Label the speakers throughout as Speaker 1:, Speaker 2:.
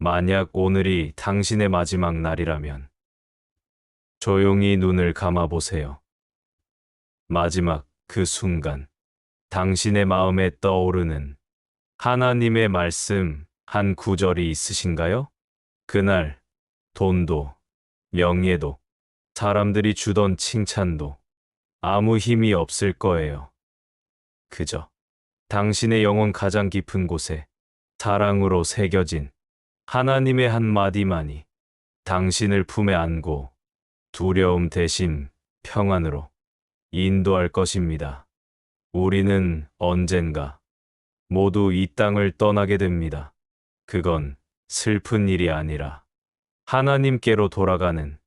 Speaker 1: 만약 오늘이 당신의 마지막 날이라면 조용히 눈을 감아 보세요. 마지막 그 순간 당신의 마음에 떠오르는 하나님의 말씀 한 구절이 있으신가요? 그날 돈도, 명예도, 사람들이 주던 칭찬도 아무 힘이 없을 거예요. 그저 당신의 영혼 가장 깊은 곳에 사랑으로 새겨진 하나님의 한마디만이 당신을 품에 안고 두려움 대신 평안으로 인도할 것입니다. 우리는 언젠가 모두 이 땅을 떠나게 됩니다. 그건 슬픈 일이 아니라 하나님께로 돌아가는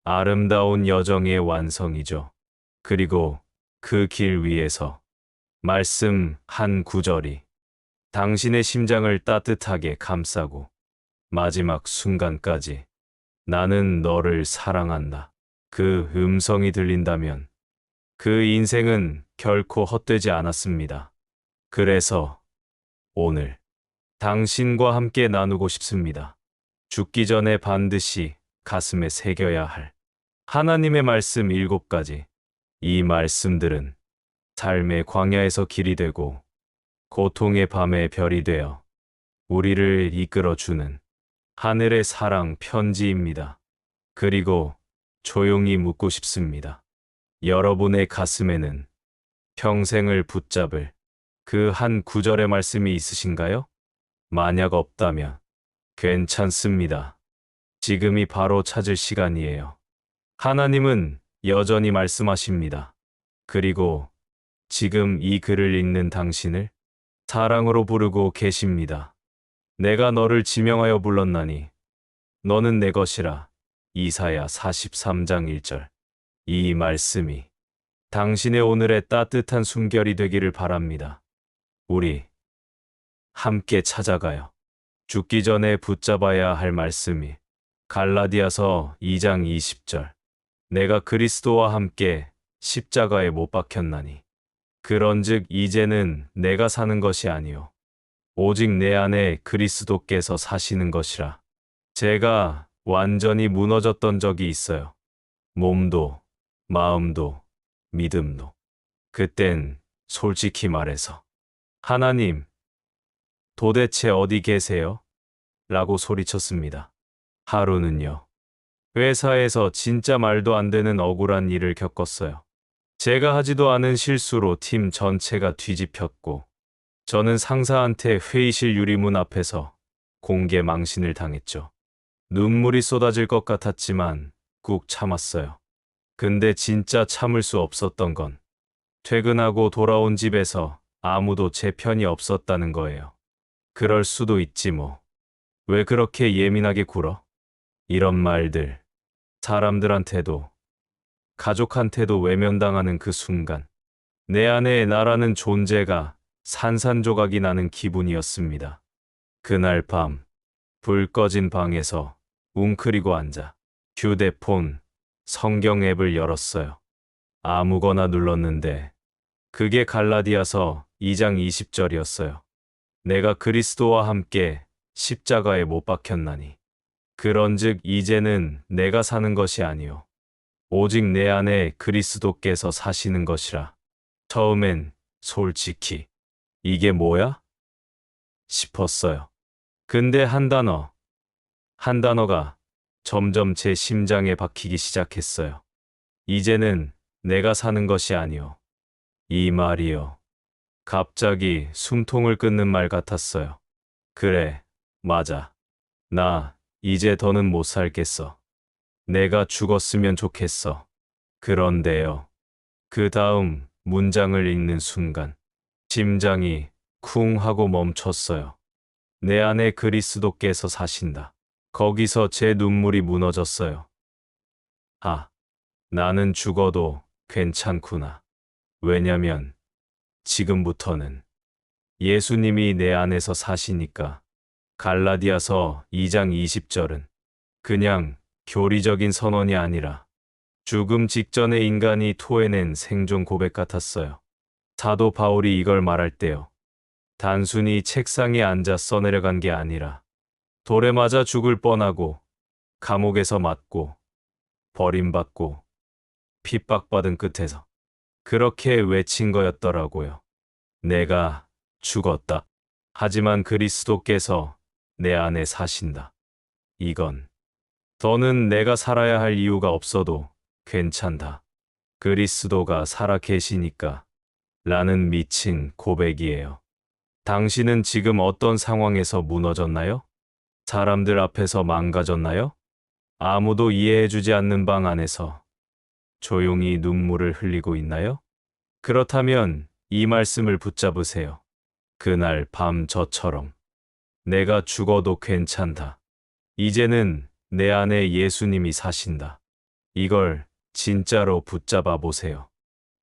Speaker 1: 아름다운 여정의 완성이죠. 그리고 그 길 위에서 말씀 한 구절이 당신의 심장을 따뜻하게 감싸고 마지막 순간까지 나는 너를 사랑한다. 그 음성이 들린다면 그 인생은 결코 헛되지 않았습니다. 그래서 오늘 당신과 함께 나누고 싶습니다. 죽기 전에 반드시 가슴에 새겨야 할 하나님의 말씀 7가지. 이 말씀들은 삶의 광야에서 길이 되고 고통의 밤에 별이 되어 우리를 이끌어주는 하늘의 사랑 편지입니다. 그리고 조용히 묻고 싶습니다. 여러분의 가슴에는 평생을 붙잡을 그 한 구절의 말씀이 있으신가요? 만약 없다면 괜찮습니다. 지금이 바로 찾을 시간이에요. 하나님은 여전히 말씀하십니다. 그리고 지금 이 글을 읽는 당신을 사랑으로 부르고 계십니다. 내가 너를 지명하여 불렀나니 너는 내 것이라. 이사야 43장 1절. 이 말씀이 당신의 오늘의 따뜻한 숨결이 되기를 바랍니다. 우리 함께 찾아가요. 죽기 전에 붙잡아야 할 말씀이 갈라디아서 2장 20절. 내가 그리스도와 함께 십자가에 못 박혔나니 그런즉 이제는 내가 사는 것이 아니요 오직 내 안에 그리스도께서 사시는 것이라. 제가 완전히 무너졌던 적이 있어요. 몸도 마음도 믿음도. 그땐 솔직히 말해서 하나님, 도대체 어디 계세요? 라고 소리쳤습니다. 하루는요. 회사에서 진짜 말도 안 되는 억울한 일을 겪었어요. 제가 하지도 않은 실수로 팀 전체가 뒤집혔고 저는 상사한테 회의실 유리문 앞에서 공개 망신을 당했죠. 눈물이 쏟아질 것 같았지만 꾹 참았어요. 근데 진짜 참을 수 없었던 건 퇴근하고 돌아온 집에서 아무도 제 편이 없었다는 거예요. 그럴 수도 있지 뭐. 왜 그렇게 예민하게 굴어? 이런 말들 사람들한테도 가족한테도 외면당하는 그 순간 내 안에 나라는 존재가 산산조각이 나는 기분이었습니다. 그날 밤 불 꺼진 방에서 웅크리고 앉아 휴대폰 성경 앱을 열었어요. 아무거나 눌렀는데 그게 갈라디아서 2장 20절이었어요. 내가 그리스도와 함께 십자가에 못 박혔나니 그런즉 이제는 내가 사는 것이 아니요 오직 내 안에 그리스도께서 사시는 것이라. 처음엔 솔직히 이게 뭐야? 싶었어요. 근데 한 단어가 점점 제 심장에 박히기 시작했어요. 이제는 내가 사는 것이 아니요. 이 말이요. 갑자기 숨통을 끊는 말 같았어요. 그래, 맞아. 나 이제 더는 못 살겠어. 내가 죽었으면 좋겠어. 그런데요. 그 다음 문장을 읽는 순간 심장이 쿵 하고 멈췄어요. 내 안에 그리스도께서 사신다. 거기서 제 눈물이 무너졌어요. 아, 나는 죽어도 괜찮구나. 왜냐면 지금부터는 예수님이 내 안에서 사시니까. 갈라디아서 2장 20절은 그냥 교리적인 선언이 아니라 죽음 직전에 인간이 토해낸 생존 고백 같았어요. 사도 바울이 이걸 말할 때요. 단순히 책상에 앉아 써내려간 게 아니라 돌에 맞아 죽을 뻔하고, 감옥에서 맞고, 버림받고, 핍박받은 끝에서 그렇게 외친 거였더라고요. 내가 죽었다. 하지만 그리스도께서 내 안에 사신다. 이건 더는 내가 살아야 할 이유가 없어도 괜찮다. 그리스도가 살아 계시니까 라는 미친 고백이에요. 당신은 지금 어떤 상황에서 무너졌나요? 사람들 앞에서 망가졌나요? 아무도 이해해주지 않는 방 안에서 조용히 눈물을 흘리고 있나요? 그렇다면 이 말씀을 붙잡으세요. 그날 밤 저처럼 내가 죽어도 괜찮다. 이제는 내 안에 예수님이 사신다. 이걸 진짜로 붙잡아 보세요.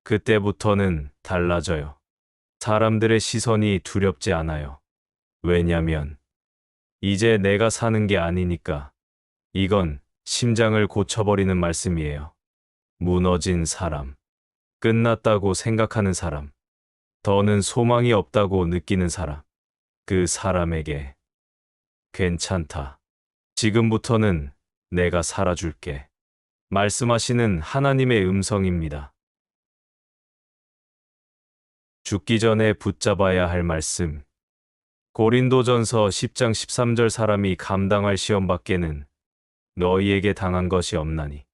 Speaker 1: 그때부터는 달라져요. 사람들의 시선이 두렵지 않아요. 왜냐면 이제 내가 사는 게 아니니까. 이건 심장을 고쳐버리는 말씀이에요. 무너진 사람, 끝났다고 생각하는 사람, 더는 소망이 없다고 느끼는 사람, 그 사람에게 괜찮다. 지금부터는 내가 살아줄게. 말씀하시는 하나님의 음성입니다. 죽기 전에 붙잡아야 할 말씀. 고린도전서 10장 13절 사람이 감당할 시험 밖에는 너희에게 당한 것이 없나니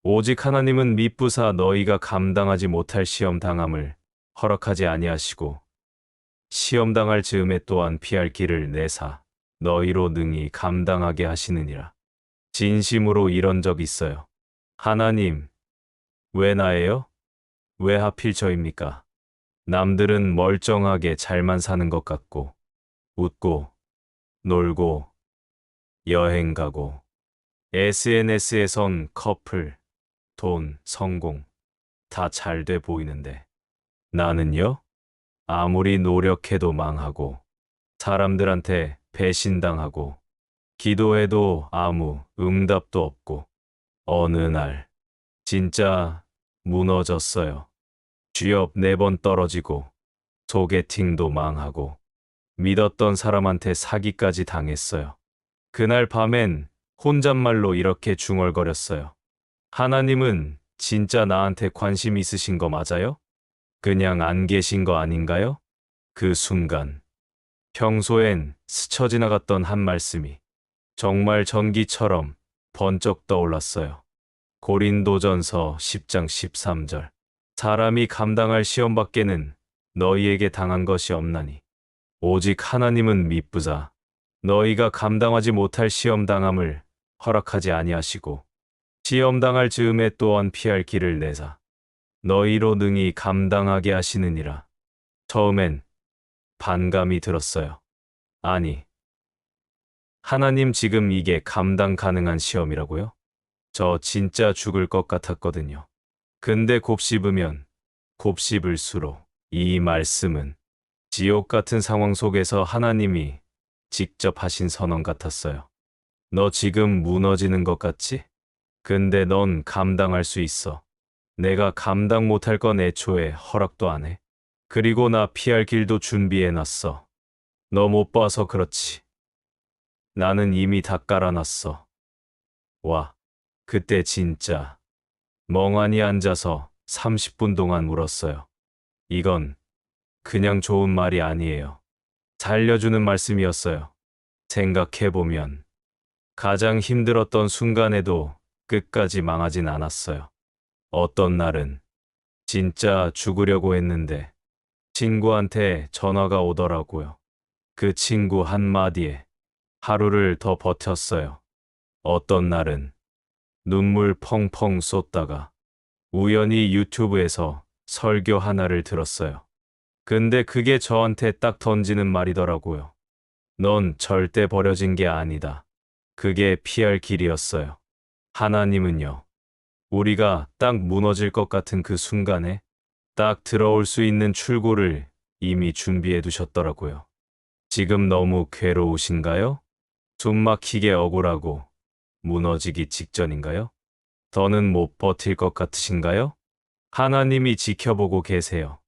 Speaker 1: 오직 하나님은 미쁘사 너희가 감당하지 못할 시험 당함을 허락하지 아니하시고 시험 당할 즈음에 또한 피할 길을 내사 너희로 능히 감당하게 하시느니라. 진심으로 이런 적 있어요. 하나님, 왜 나예요? 왜 하필 저입니까? 남들은 멀쩡하게 잘만 사는 것 같고 웃고 놀고 여행 가고 SNS에선 커플, 돈, 성공 다 잘 돼 보이는데 나는요? 아무리 노력해도 망하고 사람들한테 배신당하고 기도해도 아무 응답도 없고 어느 날 진짜 무너졌어요. 취업 4번 떨어지고 소개팅도 망하고 믿었던 사람한테 사기까지 당했어요. 그날 밤엔 혼잣말로 이렇게 중얼거렸어요. 하나님은 진짜 나한테 관심 있으신 거 맞아요? 그냥 안 계신 거 아닌가요? 그 순간 평소엔 스쳐 지나갔던 한 말씀이 정말 전기처럼 번쩍 떠올랐어요. 고린도전서 10장 13절. 사람이 감당할 시험 밖에는 너희에게 당한 것이 없나니 오직 하나님은 미쁘사 너희가 감당하지 못할 시험 당함을 허락하지 아니하시고 시험 당할 즈음에 또한 피할 길을 내사 너희로 능히 감당하게 하시느니라. 처음엔 반감이 들었어요. 아니, 하나님 지금 이게 감당 가능한 시험이라고요? 저 진짜 죽을 것 같았거든요. 근데 곱씹으면 곱씹을수록 이 말씀은 지옥 같은 상황 속에서 하나님이 직접 하신 선언 같았어요. 너 지금 무너지는 것 같지? 근데 넌 감당할 수 있어. 내가 감당 못할 건 애초에 허락도 안 해. 그리고 나 피할 길도 준비해 놨어. 너 못 봐서 그렇지. 나는 이미 다 깔아놨어. 와, 그때 진짜 멍하니 앉아서 30분 동안 울었어요. 이건 그냥 좋은 말이 아니에요. 살려주는 말씀이었어요. 생각해보면 가장 힘들었던 순간에도 끝까지 망하진 않았어요. 어떤 날은 진짜 죽으려고 했는데 친구한테 전화가 오더라고요. 그 친구 한마디에 하루를 더 버텼어요. 어떤 날은 눈물 펑펑 쏟다가 우연히 유튜브에서 설교 하나를 들었어요. 근데 그게 저한테 딱 던지는 말이더라고요. 넌 절대 버려진 게 아니다. 그게 피할 길이었어요. 하나님은요, 우리가 딱 무너질 것 같은 그 순간에 딱 들어올 수 있는 출구를 이미 준비해 두셨더라고요. 지금 너무 괴로우신가요? 숨 막히게 억울하고 무너지기 직전인가요? 더는 못 버틸 것 같으신가요? 하나님이 지켜보고 계세요.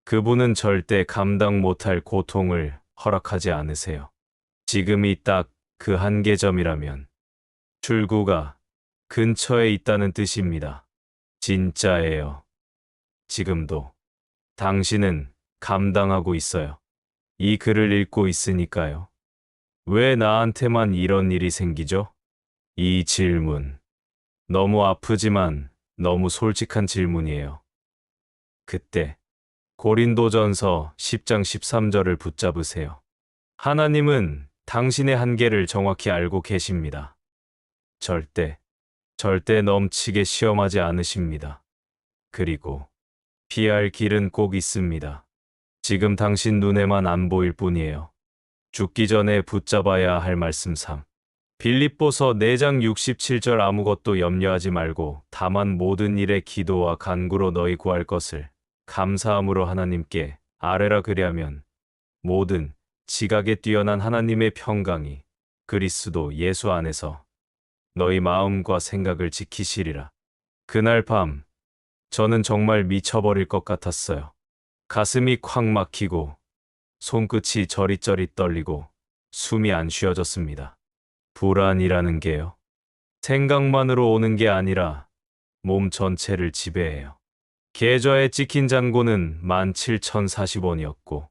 Speaker 1: 그분은 절대 감당 못할 고통을 허락하지 않으세요. 지금이 딱 그 한계점이라면 출구가 근처에 있다는 뜻입니다. 진짜예요. 지금도 당신은 감당하고 있어요. 이 글을 읽고 있으니까요. 왜 나한테만 이런 일이 생기죠? 이 질문. 너무 아프지만 너무 솔직한 질문이에요. 그때 고린도전서 10장 13절을 붙잡으세요. 하나님은 당신의 한계를 정확히 알고 계십니다. 절대 넘치게 시험하지 않으십니다. 그리고 피할 길은 꼭 있습니다. 지금 당신 눈에만 안 보일 뿐이에요. 죽기 전에 붙잡아야 할 말씀 3. 빌립보서 4장 67절 아무것도 염려하지 말고 다만 모든 일에 기도와 간구로 너희 구할 것을 감사함으로 하나님께 아뢰라. 그리하면 모든 지각에 뛰어난 하나님의 평강이 그리스도 예수 안에서 너희 마음과 생각을 지키시리라. 그날 밤 저는 정말 미쳐버릴 것 같았어요. 가슴이 콱 막히고 손끝이 저릿저릿 떨리고 숨이 안 쉬어졌습니다. 불안이라는 게요. 생각만으로 오는 게 아니라 몸 전체를 지배해요. 계좌에 찍힌 잔고는 17,040원이었고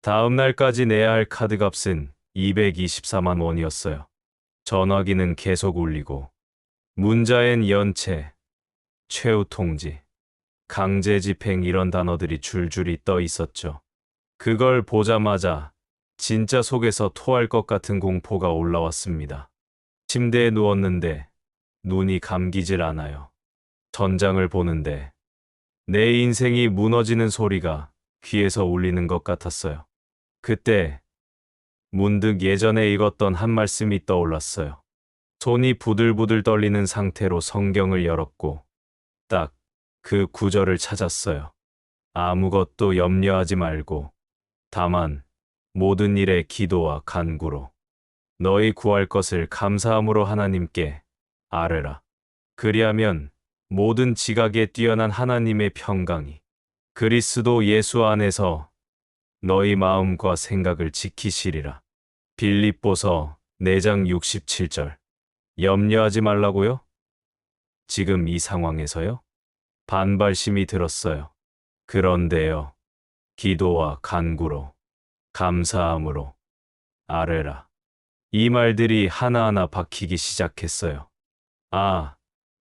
Speaker 1: 다음 날까지 내야 할 카드값은 224만 원이었어요. 전화기는 계속 울리고 문자엔 연체, 최후 통지, 강제 집행 이런 단어들이 줄줄이 떠 있었죠. 그걸 보자마자 진짜 속에서 토할 것 같은 공포가 올라왔습니다. 침대에 누웠는데 눈이 감기질 않아요. 전장을 보는데 내 인생이 무너지는 소리가 귀에서 울리는 것 같았어요. 그때 문득 예전에 읽었던 한 말씀이 떠올랐어요. 손이 부들부들 떨리는 상태로 성경을 열었고 딱 그 구절을 찾았어요. 아무것도 염려하지 말고 다만 모든 일에 기도와 간구로 너희 구할 것을 감사함으로 하나님께 아뢰라. 그리하면 모든 지각에 뛰어난 하나님의 평강이 그리스도 예수 안에서 너희 마음과 생각을 지키시리라. 빌립보서 4장 67절. 염려하지 말라고요? 지금 이 상황에서요? 반발심이 들었어요. 그런데요. 기도와 간구로 감사함으로 아뢰라. 이 말들이 하나하나 박히기 시작했어요. 아,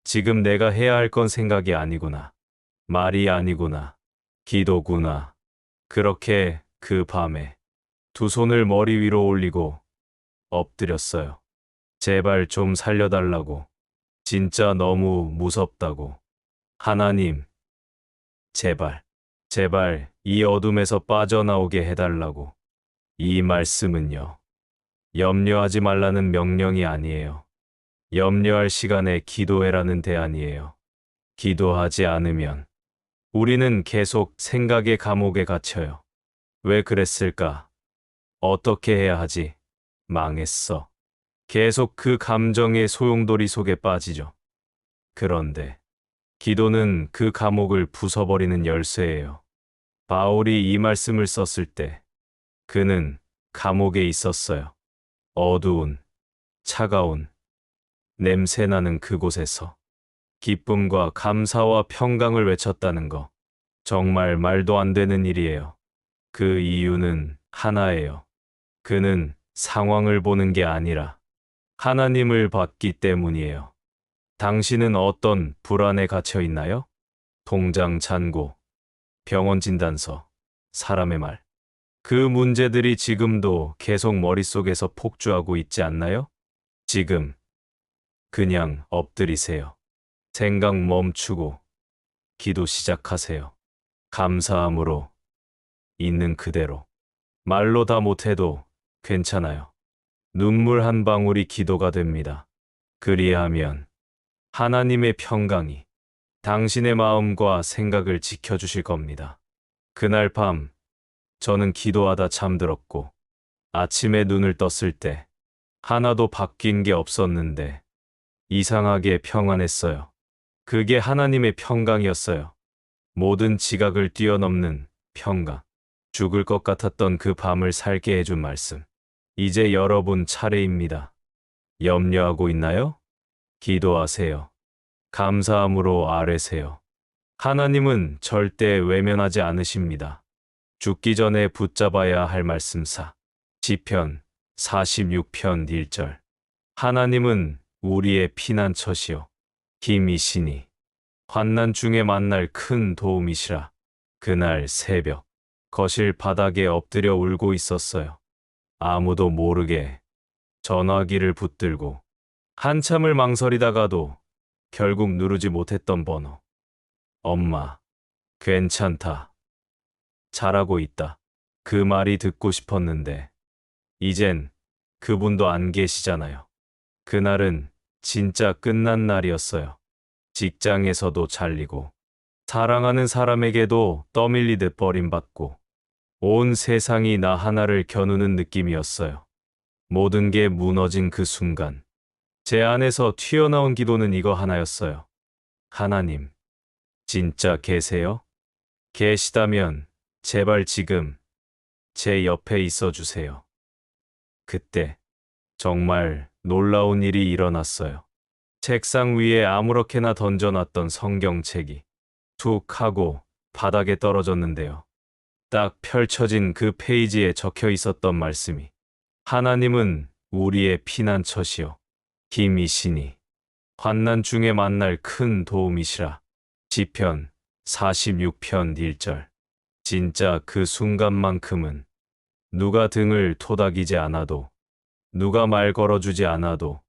Speaker 1: 지금 내가 해야 할 건 생각이 아니구나. 말이 아니구나. 기도구나. 그렇게 그 밤에 두 손을 머리 위로 올리고 엎드렸어요. 제발 좀 살려달라고. 진짜 너무 무섭다고. 하나님, 제발 이 어둠에서 빠져나오게 해달라고. 이 말씀은요. 염려하지 말라는 명령이 아니에요. 염려할 시간에 기도해라는 대안이에요. 기도하지 않으면 우리는 계속 생각의 감옥에 갇혀요. 왜 그랬을까? 어떻게 해야 하지? 망했어. 계속 그 감정의 소용돌이 속에 빠지죠. 그런데 기도는 그 감옥을 부숴버리는 열쇠예요. 바울이 이 말씀을 썼을 때 그는 감옥에 있었어요. 어두운, 차가운, 냄새나는 그곳에서 기쁨과 감사와 평강을 외쳤다는 거. 정말 말도 안 되는 일이에요. 그 이유는 하나예요. 그는 상황을 보는 게 아니라 하나님을 봤기 때문이에요. 당신은 어떤 불안에 갇혀 있나요? 통장 잔고, 병원 진단서, 사람의 말. 그 문제들이 지금도 계속 머릿속에서 폭주하고 있지 않나요? 지금 그냥 엎드리세요. 생각 멈추고 기도 시작하세요. 감사함으로 있는 그대로. 말로 다 못해도 괜찮아요. 눈물 한 방울이 기도가 됩니다. 그리하면 하나님의 평강이 당신의 마음과 생각을 지켜주실 겁니다. 그날 밤 저는 기도하다 잠들었고 아침에 눈을 떴을 때 하나도 바뀐 게 없었는데 이상하게 평안했어요. 그게 하나님의 평강이었어요. 모든 지각을 뛰어넘는 평강. 죽을 것 같았던 그 밤을 살게 해준 말씀. 이제 여러분 차례입니다. 염려하고 있나요? 기도하세요. 감사함으로 아뢰세요. 하나님은 절대 외면하지 않으십니다. 죽기 전에 붙잡아야 할 말씀사. 시편 46편 1절. 하나님은 우리의 피난처시요 힘이시니 환난 중에 만날 큰 도움이시라. 그날 새벽 거실 바닥에 엎드려 울고 있었어요. 아무도 모르게 전화기를 붙들고 한참을 망설이다가도 결국 누르지 못했던 번호. 엄마, 괜찮다. 잘하고 있다. 그 말이 듣고 싶었는데 이젠 그분도 안 계시잖아요. 그날은 진짜 끝난 날이었어요. 직장에서도 잘리고 사랑하는 사람에게도 떠밀리듯 버림받고 온 세상이 나 하나를 겨누는 느낌이었어요. 모든 게 무너진 그 순간 제 안에서 튀어나온 기도는 이거 하나였어요. 하나님, 진짜 계세요? 계시다면 제발 지금 제 옆에 있어 주세요. 그때 정말 놀라운 일이 일어났어요. 책상 위에 아무렇게나 던져놨던 성경책이 툭 하고 바닥에 떨어졌는데요. 딱 펼쳐진 그 페이지에 적혀 있었던 말씀이 하나님은 우리의 피난처시요 힘이시니 환난 중에 만날 큰 도움이시라. 시편 46편 1절. 진짜 그 순간만큼은 누가 등을 토닥이지 않아도 누가 말 걸어주지 않아도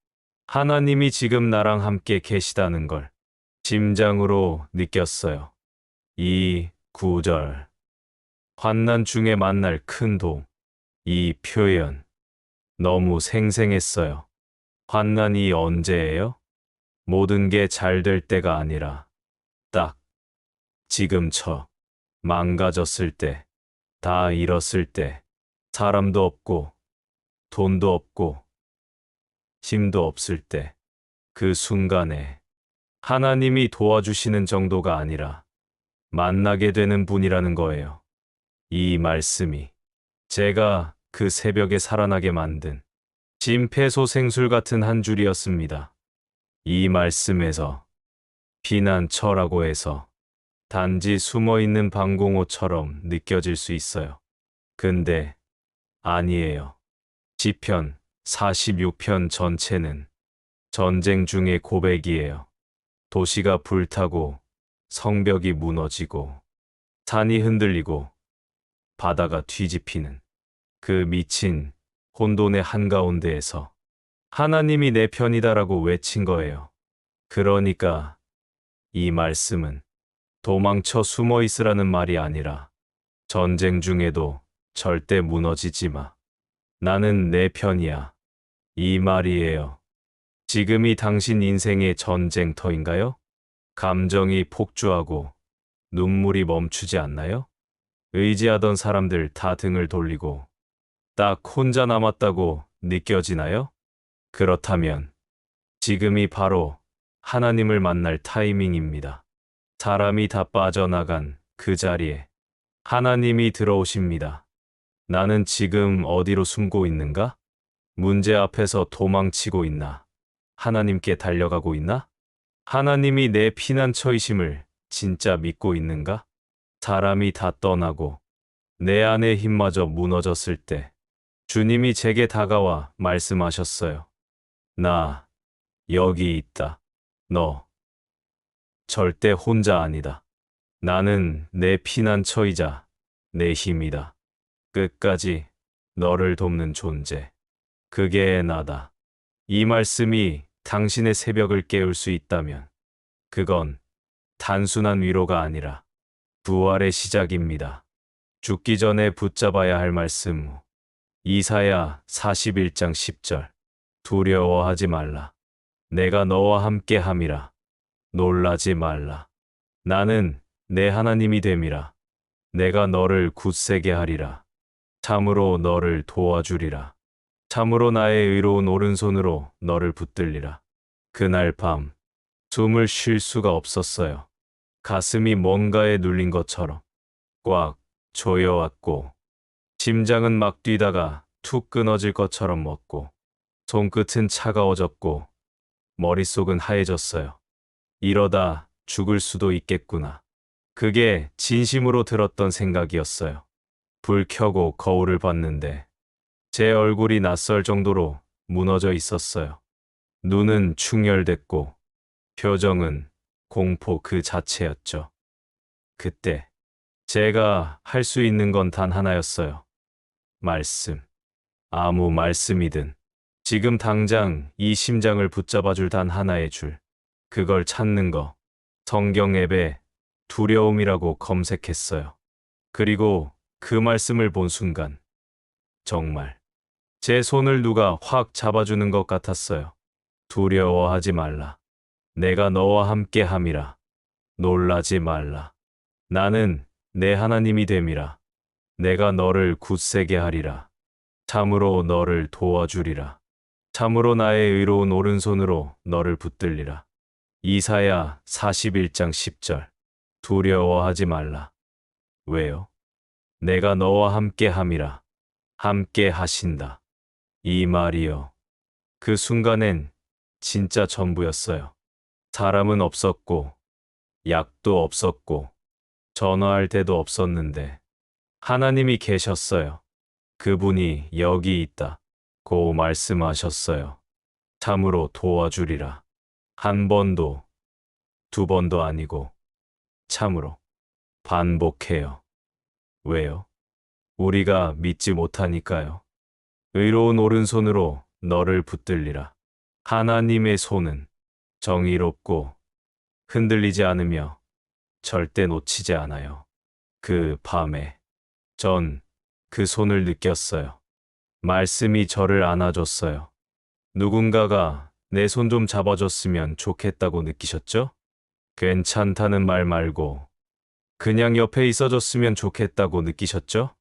Speaker 1: 하나님이 지금 나랑 함께 계시다는 걸 심장으로 느꼈어요. 이 구절. 환난 중에 만날 큰 도움. 이 표현. 너무 생생했어요. 환난이 언제예요? 모든 게 잘 될 때가 아니라 딱 지금 망가졌을 때, 다 잃었을 때, 사람도 없고 돈도 없고 힘도 없을 때, 그 순간에 하나님이 도와주시는 정도가 아니라 만나게 되는 분이라는 거예요. 이 말씀이 제가 그 새벽에 살아나게 만든 심폐소생술 같은 한 줄이었습니다. 이 말씀에서 피난처라고 해서 단지 숨어있는 방공호처럼 느껴질 수 있어요. 근데 아니에요. 시편 46편 전체는 전쟁 중의 고백이에요. 도시가 불타고 성벽이 무너지고 산이 흔들리고 바다가 뒤집히는 그 미친 혼돈의 한가운데에서 하나님이 내 편이다라고 외친 거예요. 그러니까 이 말씀은 도망쳐 숨어 있으라는 말이 아니라 전쟁 중에도 절대 무너지지 마. 나는 내 편이야. 이 말이에요. 지금이 당신 인생의 전쟁터인가요? 감정이 폭주하고 눈물이 멈추지 않나요? 의지하던 사람들 다 등을 돌리고 딱 혼자 남았다고 느껴지나요? 그렇다면 지금이 바로 하나님을 만날 타이밍입니다. 사람이 다 빠져나간 그 자리에 하나님이 들어오십니다. 나는 지금 어디로 숨고 있는가? 문제 앞에서 도망치고 있나? 하나님께 달려가고 있나? 하나님이 내 피난처이심을 진짜 믿고 있는가? 사람이 다 떠나고 내 안의 힘마저 무너졌을 때 주님이 제게 다가와 말씀하셨어요. 나 여기 있다. 너 절대 혼자 아니다. 나는 내 피난처이자 내 힘이다. 끝까지 너를 돕는 존재. 그게 나다. 이 말씀이 당신의 새벽을 깨울 수 있다면 그건 단순한 위로가 아니라 부활의 시작입니다. 죽기 전에 붙잡아야 할 말씀. 이사야 41장 10절. 두려워하지 말라. 내가 너와 함께 함이라. 놀라지 말라. 나는 내 하나님이 됨이라. 내가 너를 굳세게 하리라. 참으로 너를 도와주리라. 참으로 나의 의로운 오른손으로 너를 붙들리라. 그날 밤 숨을 쉴 수가 없었어요. 가슴이 뭔가에 눌린 것처럼 꽉 조여왔고 심장은 막 뛰다가 툭 끊어질 것처럼 멎고 손끝은 차가워졌고 머릿속은 하얘졌어요. 이러다 죽을 수도 있겠구나. 그게 진심으로 들었던 생각이었어요. 불 켜고 거울을 봤는데 제 얼굴이 낯설 정도로 무너져 있었어요. 눈은 충혈됐고 표정은 공포 그 자체였죠. 그때 제가 할 수 있는 건 단 하나였어요. 말씀. 아무 말씀이든 지금 당장 이 심장을 붙잡아줄 단 하나의 줄. 그걸 찾는 거. 성경 앱에 두려움이라고 검색했어요. 그리고 그 말씀을 본 순간 정말 제 손을 누가 확 잡아주는 것 같았어요. 두려워하지 말라. 내가 너와 함께 함이라. 놀라지 말라. 나는 내 하나님이 됨이라. 내가 너를 굳세게 하리라. 참으로 너를 도와주리라. 참으로 나의 의로운 오른손으로 너를 붙들리라. 이사야 41장 10절. 두려워하지 말라. 왜요? 내가 너와 함께 함이라. 함께 하신다. 이 말이요. 그 순간엔 진짜 전부였어요. 사람은 없었고, 약도 없었고, 전화할 데도 없었는데, 하나님이 계셨어요. 그분이 여기 있다. 고 말씀하셨어요. 참으로 도와주리라. 한 번도, 두 번도 아니고, 참으로 반복해요. 왜요? 우리가 믿지 못하니까요. 의로운 오른손으로 너를 붙들리라. 하나님의 손은 정의롭고 흔들리지 않으며 절대 놓치지 않아요. 그 밤에 전 그 손을 느꼈어요. 말씀이 저를 안아줬어요. 누군가가 내 손 좀 잡아줬으면 좋겠다고 느끼셨죠? 괜찮다는 말 말고 그냥 옆에 있어줬으면 좋겠다고 느끼셨죠?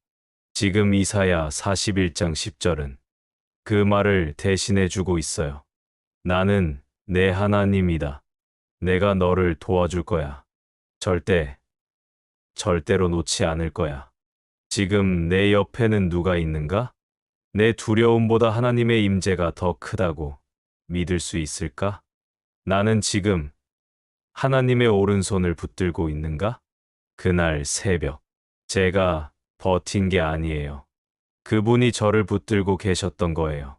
Speaker 1: 지금 이사야 41장 10절은 그 말을 대신해 주고 있어요. 나는 내 하나님이다. 내가 너를 도와줄 거야. 절대로 놓지 않을 거야. 지금 내 옆에는 누가 있는가? 내 두려움보다 하나님의 임재가 더 크다고 믿을 수 있을까? 나는 지금 하나님의 오른손을 붙들고 있는가? 그날 새벽, 제가 버틴 게 아니에요. 그분이 저를 붙들고 계셨던 거예요.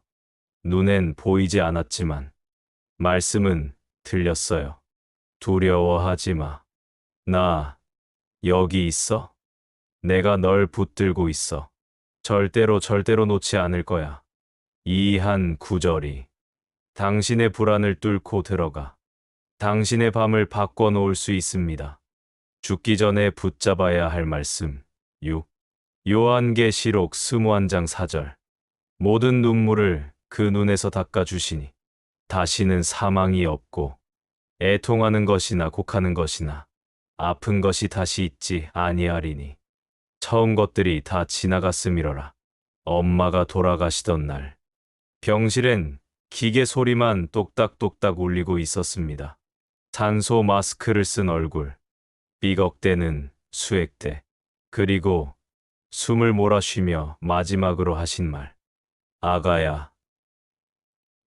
Speaker 1: 눈엔 보이지 않았지만, 말씀은 들렸어요. 두려워하지 마. 나 여기 있어. 내가 널 붙들고 있어. 절대로 놓지 않을 거야. 이 한 구절이 당신의 불안을 뚫고 들어가 당신의 밤을 바꿔놓을 수 있습니다. 죽기 전에 붙잡아야 할 말씀 6. 요한계시록 21장 4절. 모든 눈물을 그 눈에서 닦아주시니 다시는 사망이 없고 애통하는 것이나 곡하는 것이나 아픈 것이 다시 있지 아니하리니 처음 것들이 다 지나갔음이러라. 엄마가 돌아가시던 날 병실엔 기계 소리만 똑딱똑딱 울리고 있었습니다. 산소 마스크를 쓴 얼굴, 삐걱대는 수액대, 그리고 숨을 몰아쉬며 마지막으로 하신 말. 아가야,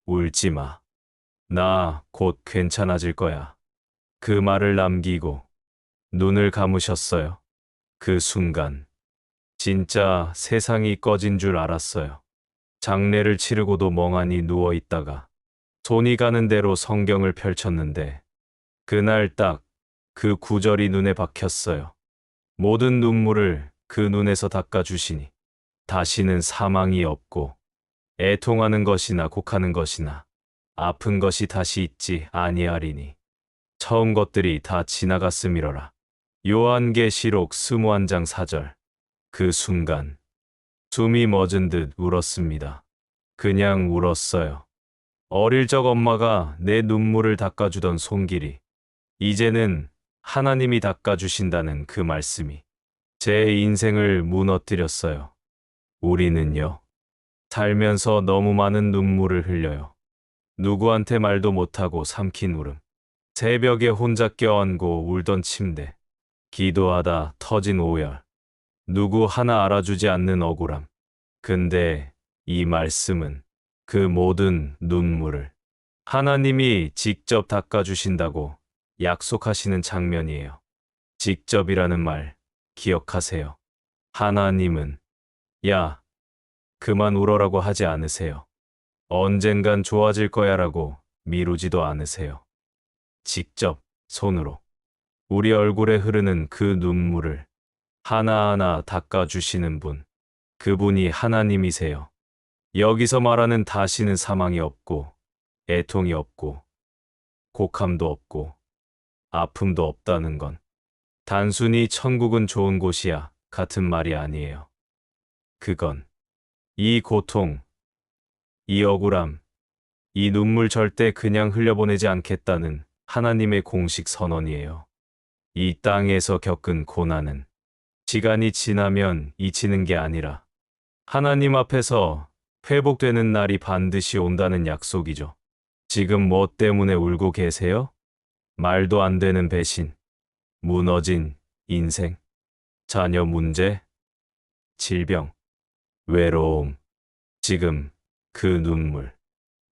Speaker 1: 울지 마. 나 곧 괜찮아질 거야. 그 말을 남기고 눈을 감으셨어요. 그 순간 진짜 세상이 꺼진 줄 알았어요. 장례를 치르고도 멍하니 누워 있다가 손이 가는 대로 성경을 펼쳤는데 그날 딱 그 구절이 눈에 박혔어요. 모든 눈물을 그 눈에서 닦아주시니 다시는 사망이 없고 애통하는 것이나 곡하는 것이나 아픈 것이 다시 있지 아니하리니 처음 것들이 다 지나갔음이러라. 요한계시록 21장 4절. 그 순간 숨이 멎은 듯 울었습니다. 그냥 울었어요. 어릴 적 엄마가 내 눈물을 닦아주던 손길이 이제는 하나님이 닦아주신다는 그 말씀이 제 인생을 무너뜨렸어요. 우리는요, 살면서 너무 많은 눈물을 흘려요. 누구한테 말도 못하고 삼킨 울음, 새벽에 혼자 껴안고 울던 침대, 기도하다 터진 오열, 누구 하나 알아주지 않는 억울함. 근데 이 말씀은 그 모든 눈물을 하나님이 직접 닦아주신다고 약속하시는 장면이에요. 직접이라는 말 기억하세요. 하나님은 야, 그만 울어라고 하지 않으세요. 언젠간 좋아질 거야라고 미루지도 않으세요. 직접 손으로 우리 얼굴에 흐르는 그 눈물을 하나하나 닦아주시는 분, 그분이 하나님이세요. 여기서 말하는 다시는 사망이 없고, 애통이 없고, 곡함도 없고, 아픔도 없다는 건 단순히 천국은 좋은 곳이야 같은 말이 아니에요. 그건 이 고통, 이 억울함, 이 눈물 절대 그냥 흘려보내지 않겠다는 하나님의 공식 선언이에요. 이 땅에서 겪은 고난은 시간이 지나면 잊히는 게 아니라 하나님 앞에서 회복되는 날이 반드시 온다는 약속이죠. 지금 뭐 때문에 울고 계세요? 말도 안 되는 배신, 무너진 인생, 자녀 문제, 질병, 외로움. 지금 그 눈물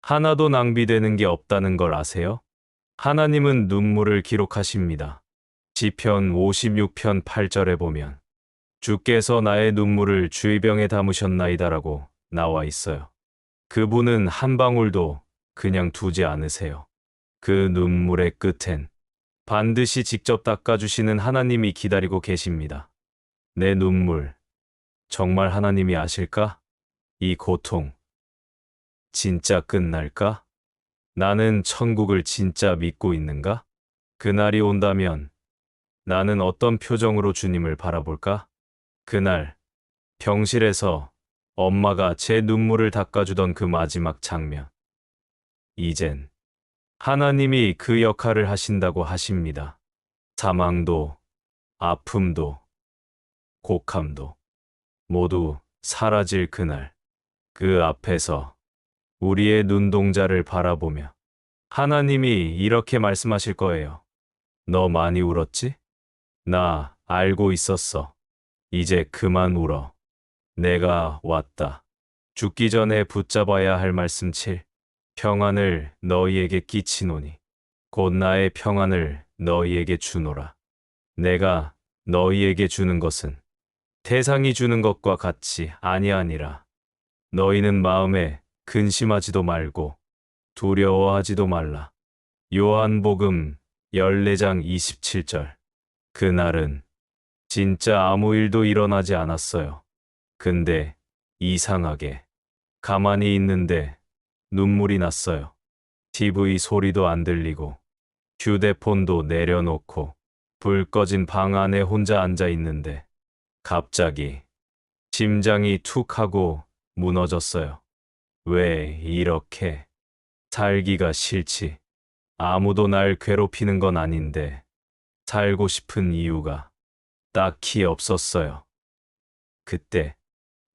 Speaker 1: 하나도 낭비되는 게 없다는 걸 아세요? 하나님은 눈물을 기록하십니다. 시편 56편 8절에 보면 주께서 나의 눈물을 주의병에 담으셨나이다라고 나와 있어요. 그분은 한 방울도 그냥 두지 않으세요. 그 눈물의 끝엔 반드시 직접 닦아주시는 하나님이 기다리고 계십니다. 내 눈물, 정말 하나님이 아실까? 이 고통, 진짜 끝날까? 나는 천국을 진짜 믿고 있는가? 그날이 온다면 나는 어떤 표정으로 주님을 바라볼까? 그날, 병실에서 엄마가 제 눈물을 닦아주던 그 마지막 장면. 이젠 하나님이 그 역할을 하신다고 하십니다. 사망도, 아픔도, 곡함도 모두 사라질 그날. 그 앞에서 우리의 눈동자를 바라보며 하나님이 이렇게 말씀하실 거예요. 너 많이 울었지? 나 알고 있었어. 이제 그만 울어. 내가 왔다. 죽기 전에 붙잡아야 할 말씀 7. 평안을 너희에게 끼치노니 곧 나의 평안을 너희에게 주노라. 내가 너희에게 주는 것은 세상이 주는 것과 같이 아니하니라. 너희는 마음에 근심하지도 말고 두려워하지도 말라. 요한복음 14장 27절. 그날은 진짜 아무 일도 일어나지 않았어요. 근데 이상하게 가만히 있는데 눈물이 났어요. TV 소리도 안 들리고 휴대폰도 내려놓고 불 꺼진 방 안에 혼자 앉아 있는데 갑자기 심장이 툭 하고 무너졌어요. 왜 이렇게 살기가 싫지? 아무도 날 괴롭히는 건 아닌데 살고 싶은 이유가 딱히 없었어요. 그때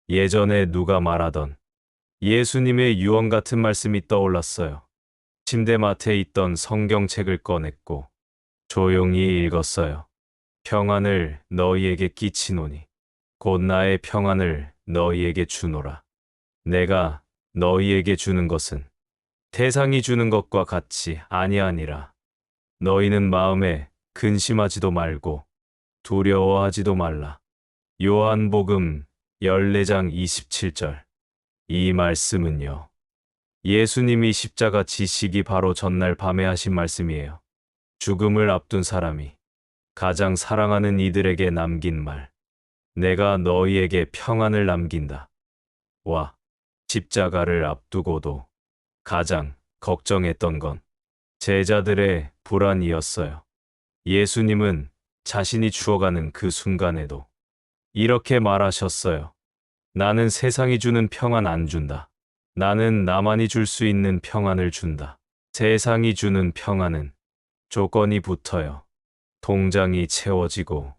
Speaker 1: 예전에 누가 말하던 예수님의 유언 같은 말씀이 떠올랐어요. 침대맡에 있던 성경책을 꺼냈고 조용히 읽었어요. 평안을 너희에게 끼치노니 곧 나의 평안을 너희에게 주노라. 내가 너희에게 주는 것은 세상이 주는 것과 같이 아니하니라. 너희는 마음에 근심하지도 말고 두려워하지도 말라. 요한복음 14장 27절. 이 말씀은요, 예수님이 십자가 지시기 바로 전날 밤에 하신 말씀이에요. 죽음을 앞둔 사람이 가장 사랑하는 이들에게 남긴 말. 내가 너희에게 평안을 남긴다. 와, 십자가를 앞두고도 가장 걱정했던 건 제자들의 불안이었어요. 예수님은 자신이 죽어가는 그 순간에도 이렇게 말하셨어요. 나는 세상이 주는 평안 안 준다. 나는 나만이 줄 수 있는 평안을 준다. 세상이 주는 평안은 조건이 붙어요. 통장이 채워지고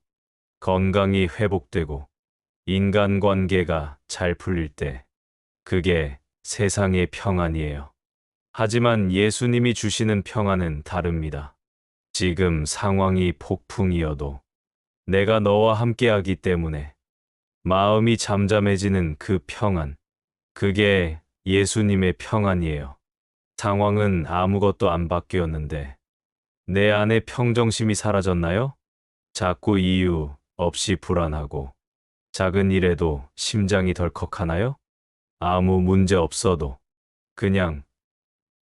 Speaker 1: 건강이 회복되고 인간관계가 잘 풀릴 때 그게 세상의 평안이에요. 하지만 예수님이 주시는 평안은 다릅니다. 지금 상황이 폭풍이어도 내가 너와 함께하기 때문에 마음이 잠잠해지는 그 평안, 그게 예수님의 평안이에요. 상황은 아무것도 안 바뀌었는데 내 안에 평정심이 사라졌나요? 자꾸 이유 없이 불안하고 작은 일에도 심장이 덜컥하나요? 아무 문제 없어도 그냥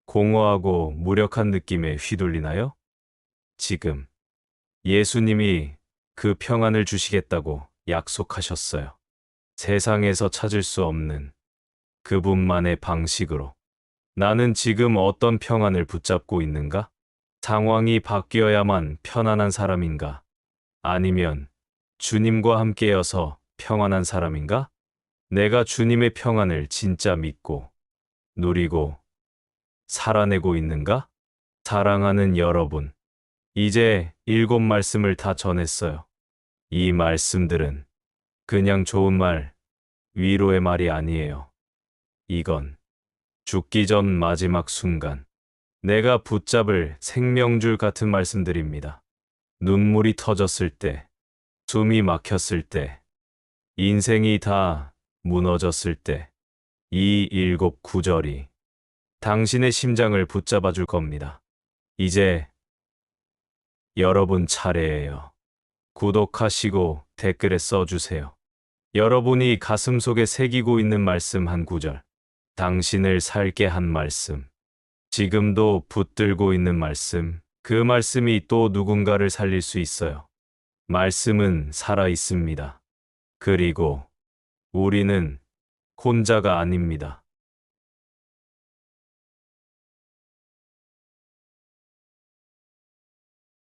Speaker 1: 공허하고 무력한 느낌에 휘둘리나요? 지금 예수님이 그 평안을 주시겠다고 약속하셨어요. 세상에서 찾을 수 없는 그분만의 방식으로. 나는 지금 어떤 평안을 붙잡고 있는가? 상황이 바뀌어야만 편안한 사람인가? 아니면 주님과 함께여서 평안한 사람인가? 내가 주님의 평안을 진짜 믿고 누리고 살아내고 있는가? 사랑하는 여러분, 이제 7말씀을 다 전했어요. 이 말씀들은 그냥 좋은 말, 위로의 말이 아니에요. 이건 죽기 전 마지막 순간, 내가 붙잡을 생명줄 같은 말씀들입니다. 눈물이 터졌을 때, 숨이 막혔을 때, 인생이 다 무너졌을 때, 이 7구절이 당신의 심장을 붙잡아 줄 겁니다. 이제 여러분 차례예요. 구독하시고 댓글에 써주세요. 여러분이 가슴속에 새기고 있는 말씀 한 구절, 당신을 살게 한 말씀, 지금도 붙들고 있는 말씀, 그 말씀이 또 누군가를 살릴 수 있어요. 말씀은 살아 있습니다. 그리고 우리는 혼자가 아닙니다.